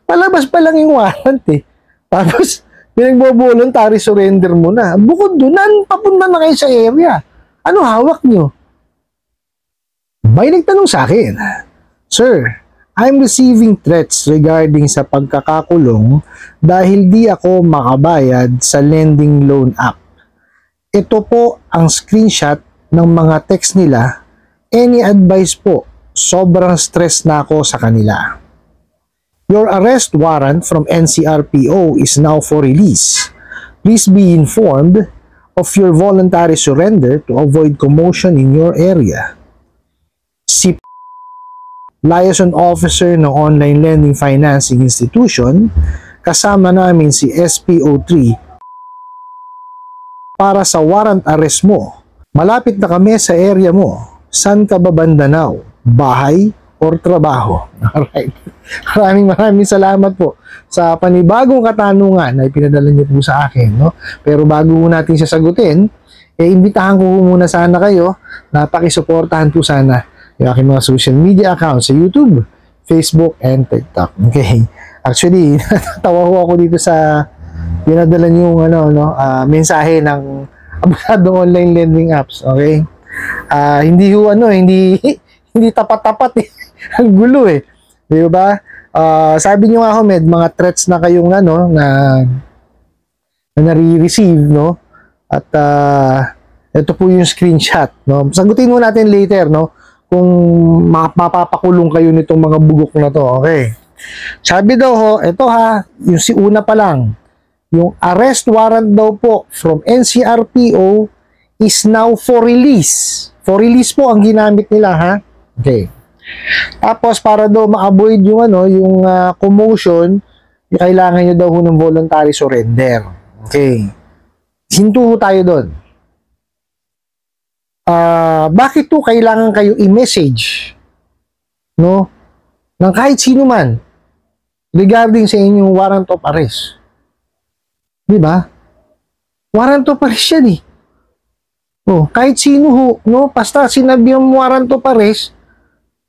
Palabas pa lang yung warrant eh. Tapos, pinagbo-voluntary surrender mo na. Bukod doon, papunta na kayo sa area. Ano hawak nyo? May nagtanong sa akin, Sir, I'm receiving threats regarding sa pagkakakulong dahil di ako makabayad sa lending loan app. Ito po ang screenshot ng mga text nila. Any advice po? Sobrang stress na ako sa kanila. Your arrest warrant from NCRPO is now for release. Please be informed of your voluntary surrender to avoid commotion in your area. Si liaison officer ng online lending financing institution, kasama namin si SPO3 para sa warrant arrest mo. Malapit na kami sa area mo. Saan ka ba banda now? Bahay or trabaho? Alright. Maraming salamat po sa panibagong katanungan na ipinadala niyo po sa akin, no? Pero bago natin siya sagutin, imbitahan ko muna sana kayo na pakisuportahan po sana yung aking mga social media accounts sa YouTube, Facebook, and TikTok. Okay. Actually, natawa ko ako dito sa pinadala niyo yung mensahe ng abusadong online lending apps. Okay? Hindi tapat-tapat eh. Ang gulo eh. Di ba? Sabi nyo nga, Ahmed, mga threats na kayong na nare-receive, no? At ito po yung screenshot, no? Sagutin mo natin later, no? Kung mapapakulong kayo nitong mga bugok na to, okay? Sabi daw ho, ito ha, yung si una pa lang, yung arrest warrant daw po from NCRPO is now for release. For release po ang ginamit nila, ha? Okay. Tapos para daw ma-avoid yung commotion, kailangan nyo daw ng voluntary surrender. Okay. Hinto tayo doon. Bakit to kailangan kayo i-message, no, ng kahit sino man regarding sa inyong warrant of arrest? Di ba? Warrant of arrest yan eh. Oh, kahit sino ho, no, basta sinabi yung warrant of arrest,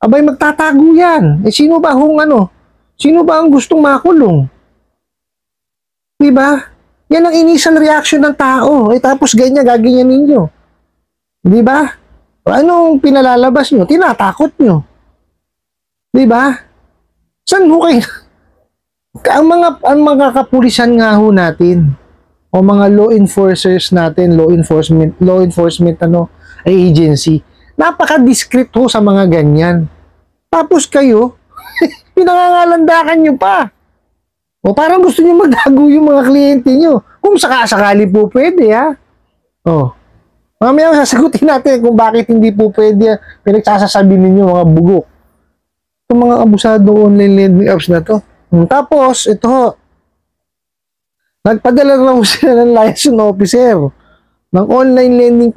abay magtatago yan. Eh sino ba sino ba ang gustong makulong? Di ba? Yan ang initial reaction ng tao. Eh tapos gaganyan ninyo. Di ba? Anong pinalalabas nyo? Tinatakot nyo. Di ba? Saan ho kayo? Ang mga kapulisan nga ho natin, o mga law enforcers natin, law enforcement agency, napaka-discreet ho sa mga ganyan. Tapos kayo, pinangangalandakan nyo pa. O parang gusto nyo magdago yung mga kliyente nyo. Kung sakasakali po pwede, ha? O, mamaya sasagutin natin kung bakit hindi po pwede pinagsasasabi ninyo mga bugok. Itong mga abusado online lending apps na to. Tapos, ito ho, nagpadala na ho sila ng liaison officer ng online lending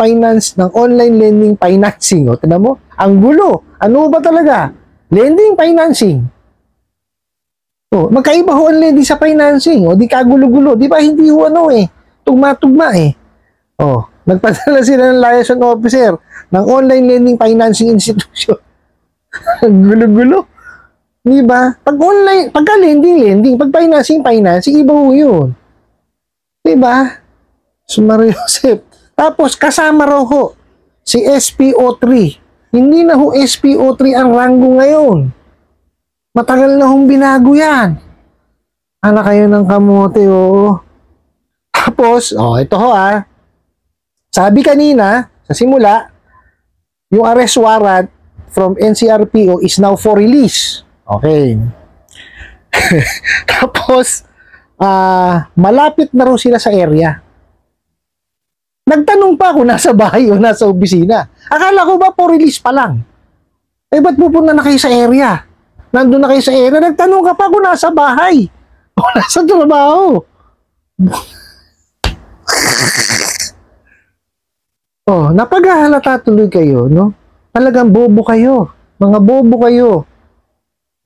financing. O, tignan mo, ang gulo. Ano ba talaga? Lending financing. O, magkaiba ho ang lending sa financing. O, di kagulo-gulo. Di ba hindi ho tugma-tugma eh. O, nagpadala sila ng liaison officer ng online lending financing institution. Ang gulo-gulo. Di ba? Pagka lending, pag financing, iba ho yun. Di ba? Mario Joseph. Tapos, kasama raw ho si SPO3. Hindi na ho SPO3 ang ranggo ngayon. Matagal na hong binago yan. Anak kayo ng kamote, oo. Tapos, ito ho sabi kanina, sa simula, yung arrest warrant from NCRPO is now for release. Okay. Tapos, malapit na raw sila sa area. Nagtanong pa kung nasa bahay o nasa opisina. Akala ko ba for release pa lang? Eh, ba't pupunta na kayo sa area? Nandun na kayo sa area, nagtanong ka pa kung nasa bahay o nasa trabaho. Napaghahalata tuloy kayo, no? Talagang bobo kayo. Mga bobo kayo.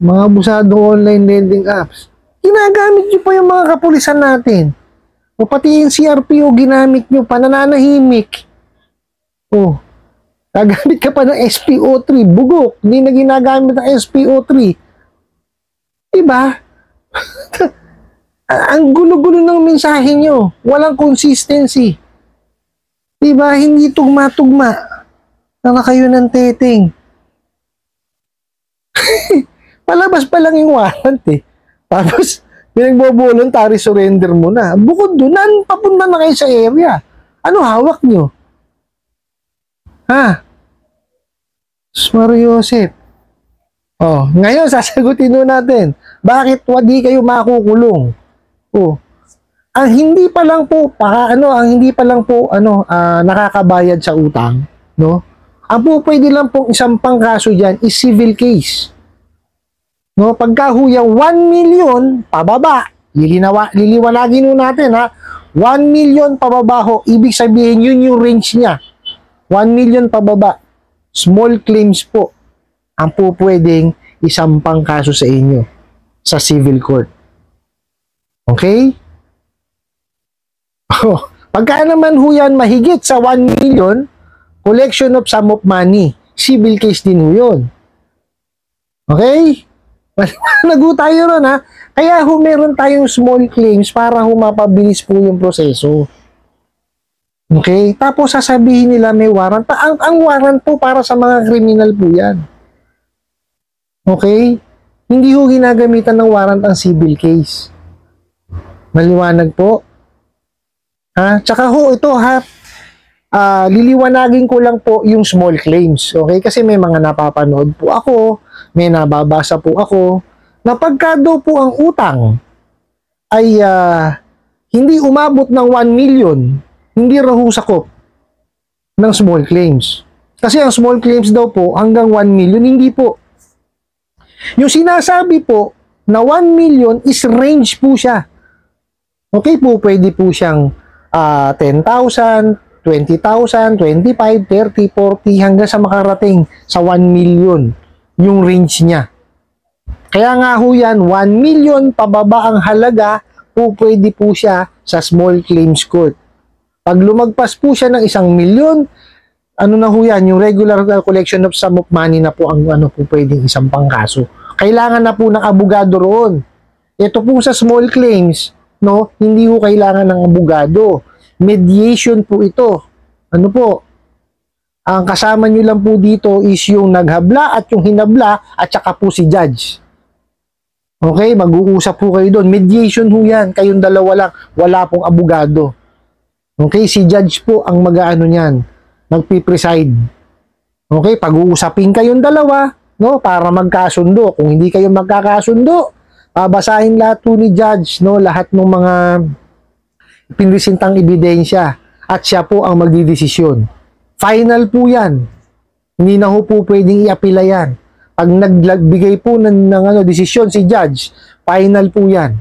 Mga abusado online lending apps. Ginagamit nyo pa yung mga kapulisan natin. O pati yung CRPO ginamit nyo pa, nananahimik. Gagamit ka pa ng SPO3, bugok. Hindi na ginagamit ng SPO3. Diba? Ang gulo-gulo ng mensahe nyo. Walang consistency. Diba? Hindi tugma-tugma. Naka kayo ng teteng. Palabas pa lang yung warrant eh. Tapos, pinagbo-voluntary surrender mo na. Bukod doon, papunta na kayo sa area. Ano hawak nyo? Ha? Mario Joseph. Oh, ngayon sasagutin nun natin. Bakit wadi kayo makukulong? Oh. Ang hindi pa lang po nakakabayad sa utang, no? Ang po pwede lang pong isang pangkaso diyan is civil case. No, pagka ho yung 1 million pababa, liliwanagin nun natin ha. 1 million pababa ho, ibig sabihin yun yung range niya. 1 million pababa. Small claims po ang po pwedeng isampang kaso sa inyo sa civil court. Okay? Oh, pagka naman ho yan mahigit sa 1 million, collection of sum of money, civil case din ho yun. Okay? Nagu tayo ron ha. Kaya ho meron tayong small claims para ho mapabilis po yung proseso. Okay? Tapos sasabihin nila may warrant. Ang warrant po para sa mga criminal po yan. Okay? Hindi ho ginagamitan ng warrant ang civil case. Maliwanag po. Ha? Tsaka ho ito ha, liliwanagin ko lang po yung small claims. Okay? Kasi may mga napapanood po ako, may nababasa po ako, na pagka daw po ang utang ay hindi umabot ng 1 million, hindi raw sakop ng small claims. Kasi ang small claims daw po hanggang 1 million, hindi po. Yung sinasabi po na 1 million is range po siya. Okay po, pwede po siyang 10,000, 20,000, 25, 30, 40 hanggang sa makarating sa 1 million yung range niya. Kaya nga ho yan, 1 million pababa ang halaga po pwede po siya sa small claims court. Pag lumagpas po siya ng 1 million, ano na ho yan, yung regular collection of sum of money na po ang po pwedeng isang pangkaso. Kailangan na po ng abogado roon. Ito po sa small claims, no, hindi ho kailangan ng abogado. Mediation po ito. Ano po? Ang kasama nyo lang po dito is yung naghabla at yung hinabla at saka po si judge. Okay? Mag-uusap po kayo doon. Mediation ho yan. Kayong dalawa lang. Wala pong abogado. Okay? Si judge po ang mag-ano niyan. Magpipreside. Okay? Pag-uusapin kayong dalawa, no, para magkasundo. Kung hindi kayo magkakasundo, babasahin lahat po ni judge, no, lahat ng mga pinresentang ebidensya at siya po ang magdidesisyon. Final po yan. Hindi na ho po pwedeng i-apila yan. Pag nagbigay po ng desisyon si judge, final po yan.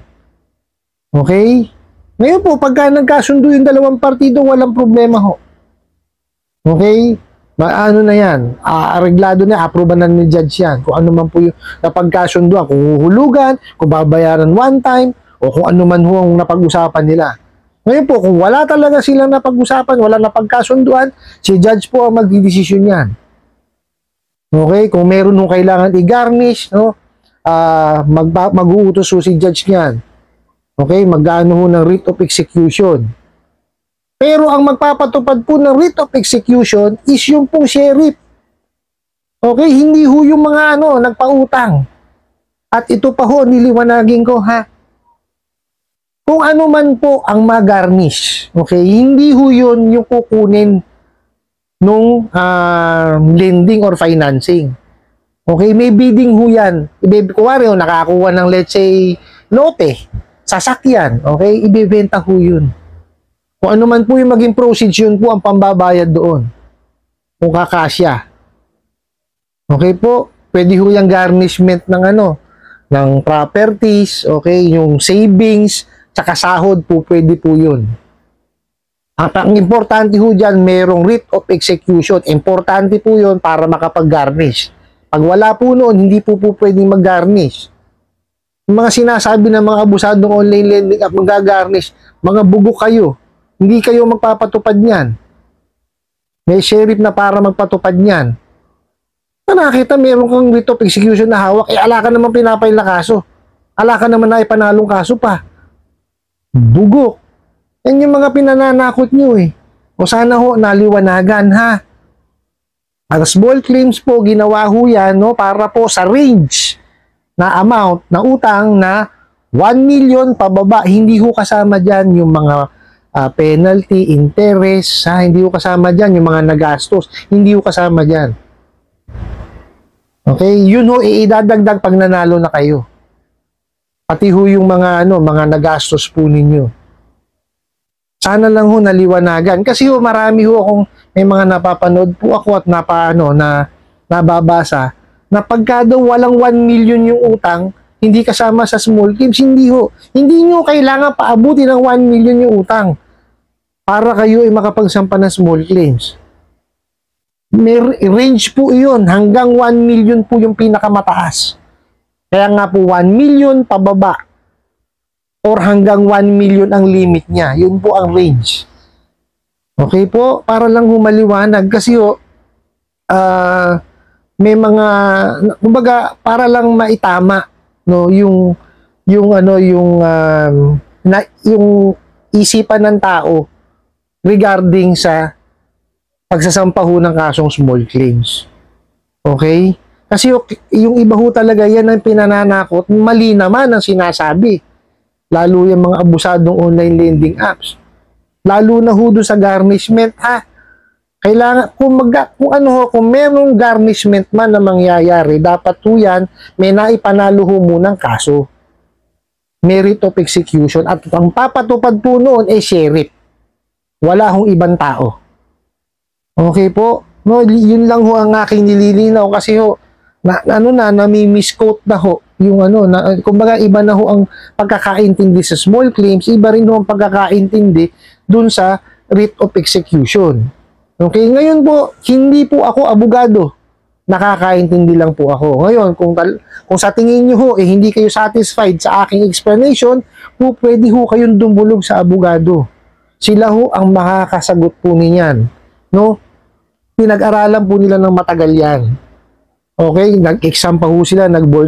Okay? Ngayon po, pagka nagkasundo yung dalawang partido, walang problema ho. Okay? Ano na yan? Areglado na, aproban na ni judge yan. Kung ano man po yung napagkasunduan, kung huhulugan, kung babayaran one time, o kung ano man ho ang napag-usapan nila. Ngayon po, kung wala talaga silang napag-usapan, wala napagkasunduan, si judge po ang magdidesisyon yan. Okay? Kung meron nung kailangan i-garnish, no? Mag-uutos si judge niyan. Okay? Mag-ano ho ng writ of execution. Pero ang magpapatupad po ng writ of execution is yung pong sheriff. Okay? Hindi ho yung mga nagpautang. At ito pa ho, niliwanagin ko ha. Kung ano man po ang mag-garnish, okay, hindi ho yun yung kukunin nung lending or financing. Okay, may bidding ho yan. Kuwari, nakakuha ng let's say, lote, sasakyan, okay, ibebenta ho yun. Kung ano man po yung maging proceeds, yun po ang pambabayad doon. Kung kakasya. Okay po, pwede ho yung garnishment ng ng properties, okay, yung savings, tsaka sahod po, pwede po yun. Ang importante ho dyan, merong writ of execution. Importante po yun para makapag-garnish. Pag wala po noon, hindi po pwedeng mag-garnish. Yung mga sinasabi ng mga abusadong online lending at mag-garnish, mga bugok kayo. Hindi kayo magpapatupad niyan. May sheriff na para magpatupad niyan. Nakita, meron kang writ of execution na hawak, ala ka naman pinapail na kaso. Ala ka naman na ipanalong kaso pa. Bugok. Yan yung mga pinananakot nyo eh. O sana ho, naliwanagan ha. Ang small claims po, ginawa ho yan, no, para po sa range na amount na utang na 1 million pababa. Hindi ho kasama dyan yung mga penalty, interest, ha? Hindi ho kasama dyan yung mga nagastos. Hindi ho kasama dyan. Okay? Yun ho, idadagdag pag nanalo na kayo. Pati ho yung mga, mga nagastos po ninyo. Sana lang ho naliwanagan. Kasi ho, marami ho akong may mga napapanood po ako at nababasa na pagka daw walang 1 million yung utang, hindi kasama sa small claims, hindi ho. Hindi nyo kailangan paabuti ng 1 million yung utang para kayo ay makapagsampa ng small claims. May range po iyon. Hanggang 1 million po yung pinakamataas. Kaya nga po 1 million pababa or hanggang 1 million ang limit niya. Yun po ang range. Okay po? Para lang humaliwanag. Kasi may mga, kumbaga, para lang maitama, no, yung isipan ng tao regarding sa pagsasampa ho ng kasong small claims. Okay? Kasi yung iba ho talaga yan ang pinananakot, mali naman ang sinasabi. Lalo yung mga abusadong online lending apps. Lalo na ho doon sa garnishment, ha? Kailangan, kung merong garnishment man na mangyayari, dapat ho yan, may naipanalo ho munang kaso. Merit of execution. At ang papatupad po noon ay sheriff. Wala hong ibang tao. Okay po? No, yun lang ho ang aking nililinaw kasi ho, nami-misquote na ho yung kumbaga iba na ho ang pagkakaintindi sa small claims, iba rin ho ang pagkakaintindi dun sa writ of execution. Okay, ngayon po, hindi po ako abogado. Nakakaintindi lang po ako. Ngayon, kung sa tingin nyo ho, hindi kayo satisfied sa aking explanation, po pwede ho kayong dumulog sa abogado. Sila ho ang makakasagot po niyan. No? Pinag-aralan po nila ng matagal yan. Okay, nag-exam pa po sila, nag-bar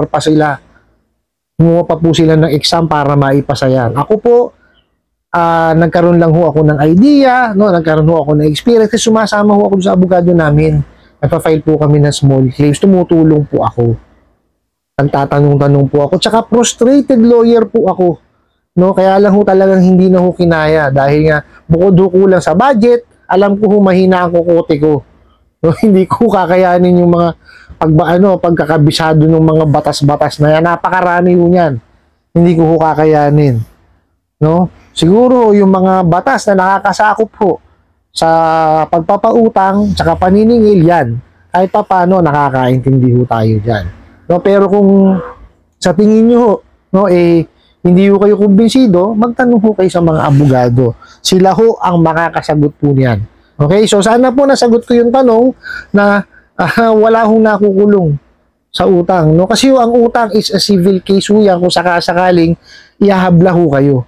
pa sila. Kumuha pa po sila ng exam para maipasa yan. Ako po, nagkaroon lang ho ako ng idea, no? Nagkaroon ho ako ng experience kasi sumasama ho ako sa abogado namin. Nagpa-file po kami ng small claims, tumutulong po ako. Nagtatanong-tanong po ako, tsaka frustrated lawyer po ako. No? Kaya lang ho talagang hindi na ho kinaya dahil nga bukod ho kulang sa budget, alam ko ho mahina ang kukote ko. No, hindi ko kakayanin yung mga pagkakabisado ng mga batas-batas na yan. Napakarami ho niyan. Hindi ko ho kakayanin. No? Siguro yung mga batas na nakakasakop ho sa pagpapautang tsaka paniningil yan. Kahit pa paano nakakaintindi ho tayo diyan. No, pero kung sa tingin niyo ho, no, hindi ho kayo kumbinsido, magtanong ho kayo sa mga abogado. Sila ho ang makakasagot po niyan. Okay, so sana po nasagot ko yung tanong na wala hong nakukulong sa utang. No? Kasi ang utang is a civil case ho yan kung sakasakaling ihahabla ho kayo.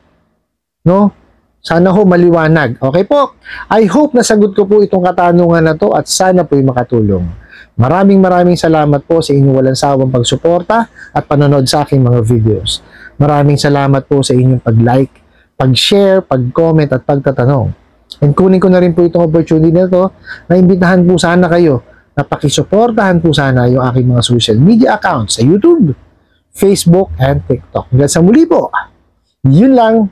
No? Sana ho maliwanag. Okay po? I hope nasagot ko po itong katanungan na to at sana po yung makatulong. Maraming salamat po sa inyong walang sawang pagsuporta at panonood sa aking mga videos. Maraming salamat po sa inyong pag-like, pag-share, pag-comment at pagtatanong. And kunin ko na rin po itong opportunity na ito na imbitahan po sana kayo na pakisuportahan po sana yung aking mga social media accounts sa YouTube, Facebook, and TikTok. Hanggang sa muli po, yun lang.